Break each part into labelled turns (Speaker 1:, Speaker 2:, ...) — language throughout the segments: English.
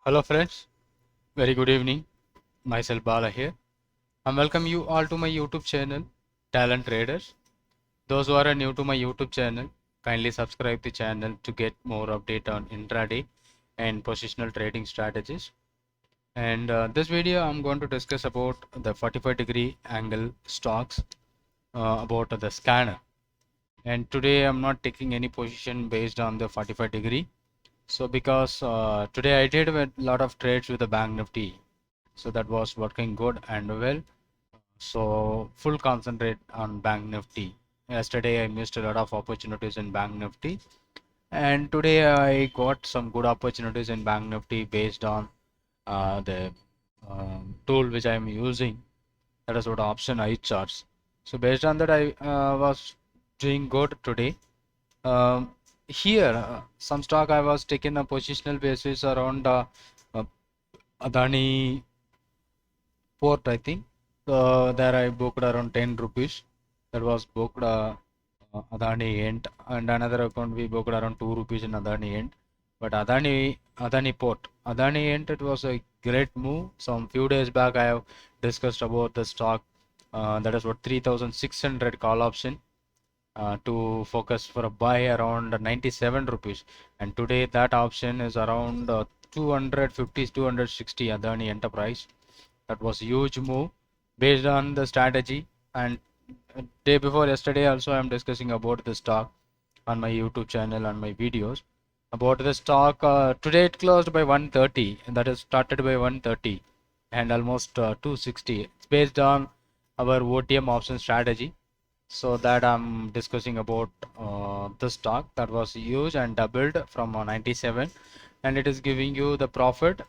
Speaker 1: Hello friends, very good evening. Myself Bala here. I welcome you all to my YouTube channel, Talent Traders. Those who are new to my YouTube channel, kindly subscribe the channel to get more update on intraday and positional trading strategies. And this video I'm going to discuss about the 45-degree angle stocks, about the scanner. And today I'm not taking any position based on the 45 degree. So because today I did a lot of trades with the Bank Nifty, so that was working good and well. So full concentrate on Bank Nifty. Yesterday I missed a lot of opportunities in Bank Nifty, and today I got some good opportunities in Bank Nifty based on the tool which I am using. That is what option I charts. So based on that I was doing good today. Here some stock I was taking a positional basis around uh, Adani port, I think. There I booked around 10 rupees. That was booked Adani end, and another account we booked around 2 rupees in Adani end. But Adani port, Adani end, it was a great move. Some few days back I have discussed about the stock. That is what 3,600 call option. To focus for a buy around 97 rupees, and today that option is around 250 260 Adani Enterprise. That was a huge move based on the strategy. And day before yesterday also I am discussing about the stock on my YouTube channel, on my videos about the stock. Today it closed by 130, and that is started by 130 and almost 260. It's based on our OTM option strategy. So that I'm discussing about the stock that was huge and doubled from 97, and it is giving you the profit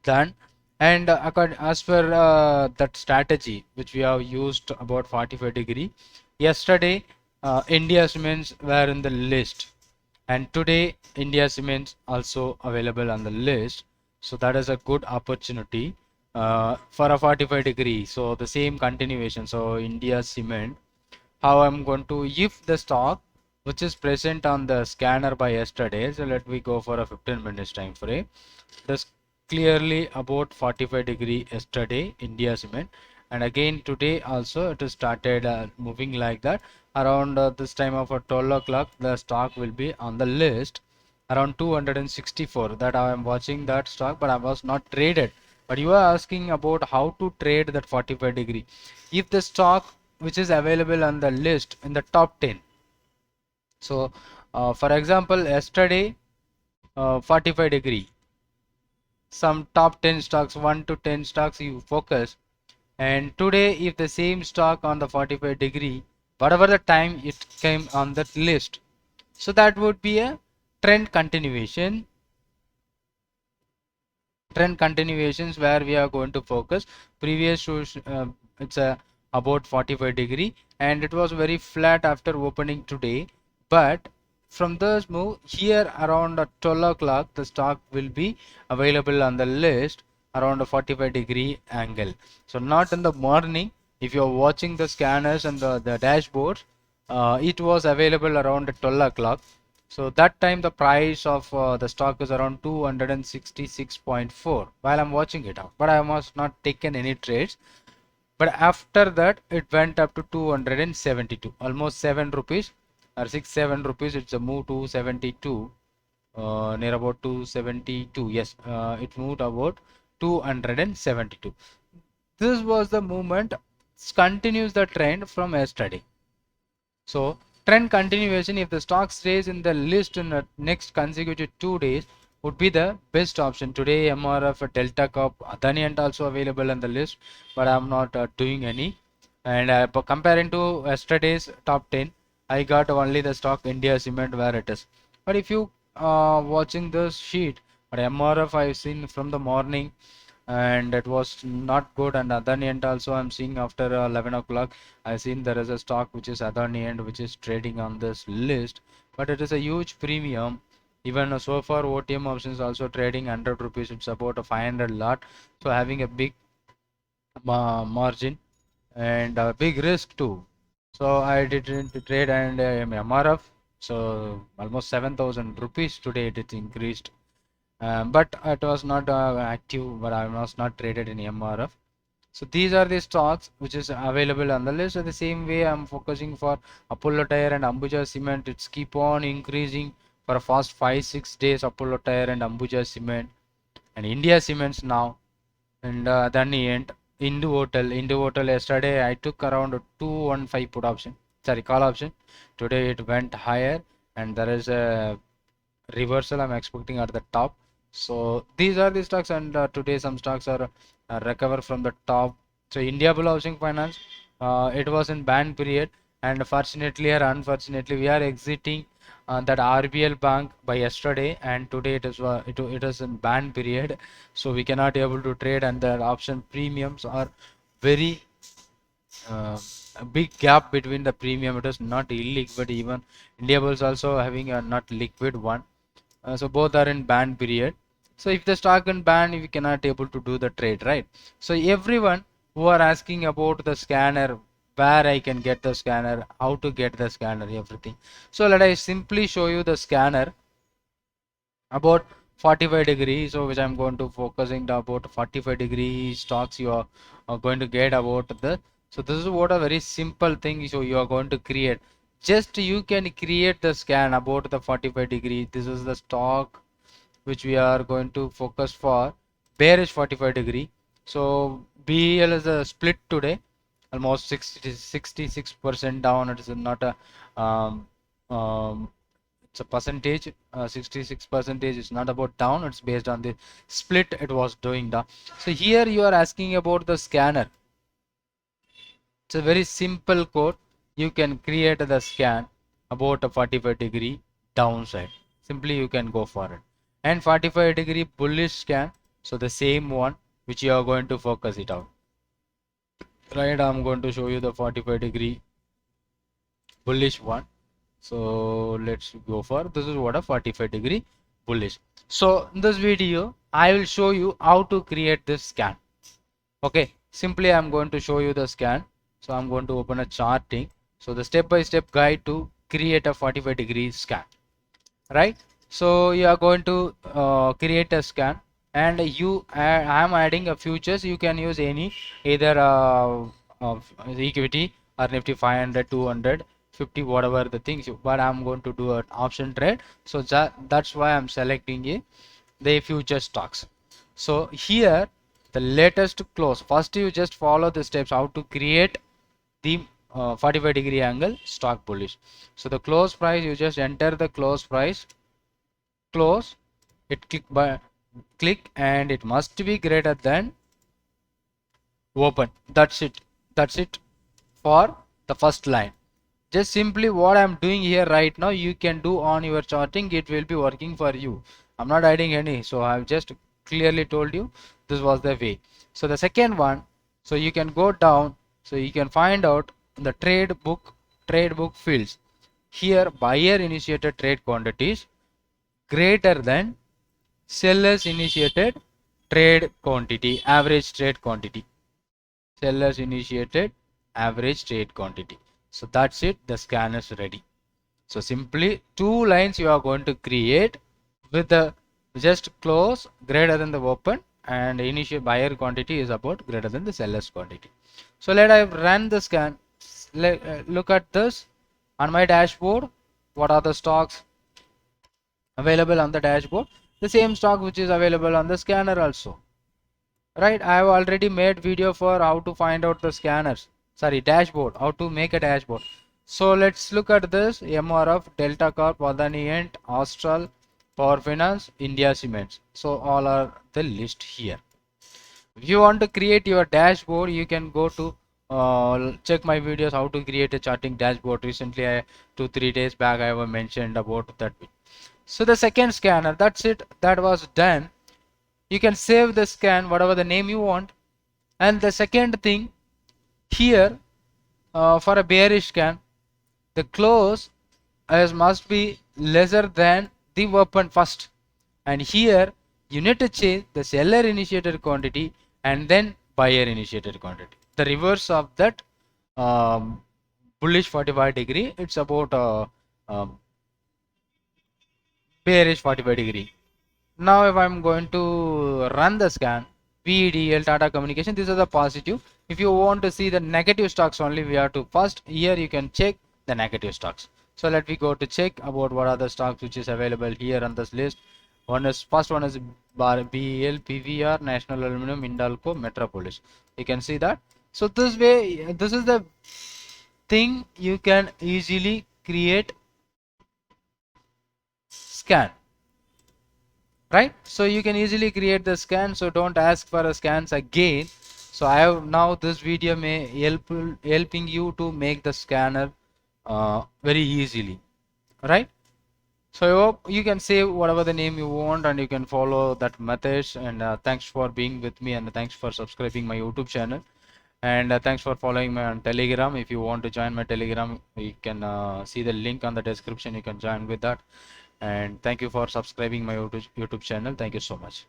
Speaker 1: then. And as per that strategy which we have used about 45 degree, yesterday India Cements were in the list, and today India Cements also available on the list. So that is a good opportunity for a 45 degree. So the same continuation. So India Cement, how I'm going to, if the stock which is present on the scanner by yesterday, so let me go for a 15 minutes time frame. This clearly about 45 degree yesterday India Cement, and again today also it is started moving like that. Around this time of 12 o'clock the stock will be on the list around 264. That I am watching that stock, but I was not traded. But you are asking about how to trade that 45 degree. If the stock which is available on the list in the top 10, so for example yesterday 45 degree, some top 10 stocks, 1 to 10 stocks you focus, and today if the same stock on the 45 degree, whatever the time it came on that list, so that would be a trend continuation. Trend continuations where we are going to focus. Previous it's a about 45 degree, and it was very flat after opening today. But from this move here around 12 o'clock the stock will be available on the list around a 45 degree angle. So not in the morning. If you are watching the scanners and the dashboard, it was available around 12 o'clock. So that time the price of the stock is around 266.4 while I'm watching it out, but I must not taken any trades. But after that it went up to 272, almost 7 rupees or 6-7 rupees. It's a move to 72, near about 272. Yes, it moved about 272. This was the movement, continues the trend from yesterday. So trend continuation, if the stock stays in the list in the next consecutive 2 days, would be the best option. Today MRF Delta Corp Adani and also available on the list, but I'm not doing any. And but comparing to yesterday's top 10, I got only the stock India Cement where it is. But if you watching this sheet, but MRF I've seen from the morning and it was not good, and Adani end also I'm seeing after 11 o'clock I've seen there is a stock which is Adani end which is trading on this list, but it is a huge premium. Even so far OTM options also trading 100 rupees. It's about a 500 lot, so having a big margin and a big risk too. So I didn't trade, and MRF, so almost 7,000 rupees today it is increased. but it was not active, but I was not traded in MRF. So these are the stocks which is available on the list. So the same way I'm focusing for Apollo Tyre and Ambuja Cement. It's keep on increasing for a first 5-6 days. Apollo Tyre and Ambuja Cement and India Cements now. And then the end Hindu Hotel yesterday I took around 215 put option, sorry, call option. Today it went higher and there is a reversal I'm expecting at the top. So these are the stocks, and today some stocks are recover from the top. So India Bull Housing Finance, it was in ban period, and fortunately or unfortunately we are exiting that RBL bank by yesterday, and today it is in ban period, so we cannot able to trade, and the option premiums are very a big gap between the premium. It is not illiquid. Even India Bulls also having a not liquid one. So both are in ban period. So if the stock in ban, we cannot able to do the trade, right? So everyone who are asking about the scanner, where I can get the scanner, how to get the scanner, everything. So let I simply show you the scanner about 45 degrees. So which I'm going to focusing about 45 degree stocks you are going to get about the. So this is what a very simple thing. So you are going to create. Just you can create the scan about the 45 degree. This is the stock which we are going to focus for bearish 45 degree. So BEL is a split today, almost 66% down. It is not a it's a percentage. 66% is not about down. It's based on the split it was doing down. So here you are asking about the scanner. It's a very simple code. You can create the scan about a 45 degree downside. Simply you can go for it. And 45 degree bullish scan. So the same one which you are going to focus it out. Right, I'm going to show you the 45 degree bullish one. So let's go for this is what a 45 degree bullish. So in this video I will show you how to create this scan. Okay, simply I'm going to show you the scan. So I'm going to open a Chartink. So the step-by-step guide to create a 45 degree scan, right? So you are going to create a scan, and I am adding a futures. You can use any either equity or Nifty 500, 200, 50, whatever the things. But I'm going to do an option trade. So that's why I'm selecting the future stocks. So here the latest close. First you just follow the steps how to create the 45 degree angle stock bullish. So the close price, you just enter the close price, close it, click and it must be greater than open. That's it for the first line. Just simply what I'm doing here right now you can do on your charting. It will be working for you. I'm not adding any, so I've just clearly told you this was the way. So the second one, so you can go down, so you can find out the trade book fields. Here buyer initiated trade quantities greater than sellers initiated trade quantity, average trade quantity. Sellers initiated average trade quantity. So that's it, the scan is ready. So simply two lines you are going to create with the just close greater than the open, and initial buyer quantity is about greater than the seller's quantity. So let I run the scan. Look at this on my dashboard. What are the stocks available on the dashboard? The same stock which is available on the scanner also. Right, I have already made video for how to find out the scanners, sorry, dashboard, how to make a dashboard. So let's look at this. MRF, Delta Corp, Adani Ent, Astral, Power Finance, India Cements. So all are the list here. If you want to create your dashboard, you can go to check my videos how to create a charting dashboard. Recently 2-3 days back I have mentioned about that. So the second scanner, that's it, that was done. You can save the scan whatever the name you want. And the second thing here, for a bearish scan, the close must be lesser than the open first, and here you need to change the seller initiated quantity and then buyer initiated quantity. The reverse of that bullish 45 degree, it's about bearish 45 degree. Now if I'm going to run the scan, VDL Tata Communication, these are the positive. If you want to see the negative stocks only, we have to first here you can check the negative stocks. So let me go to check about what are the stocks which is available here on this list. First one is BEL, PVR, National Aluminum, Hindalco, Metropolis. You can see that. So this way, this is the thing you can easily create scan, right? So you can easily create the scan, so don't ask for a scans again. So I have now this video may helping you to make the scanner very easily, right? So I hope you can save whatever the name you want and you can follow that methods. And thanks for being with me, and thanks for subscribing my YouTube channel, and thanks for following me on Telegram. If you want to join my Telegram, you can see the link on the description. You can join with that. And thank you for subscribing my YouTube channel. Thank you so much.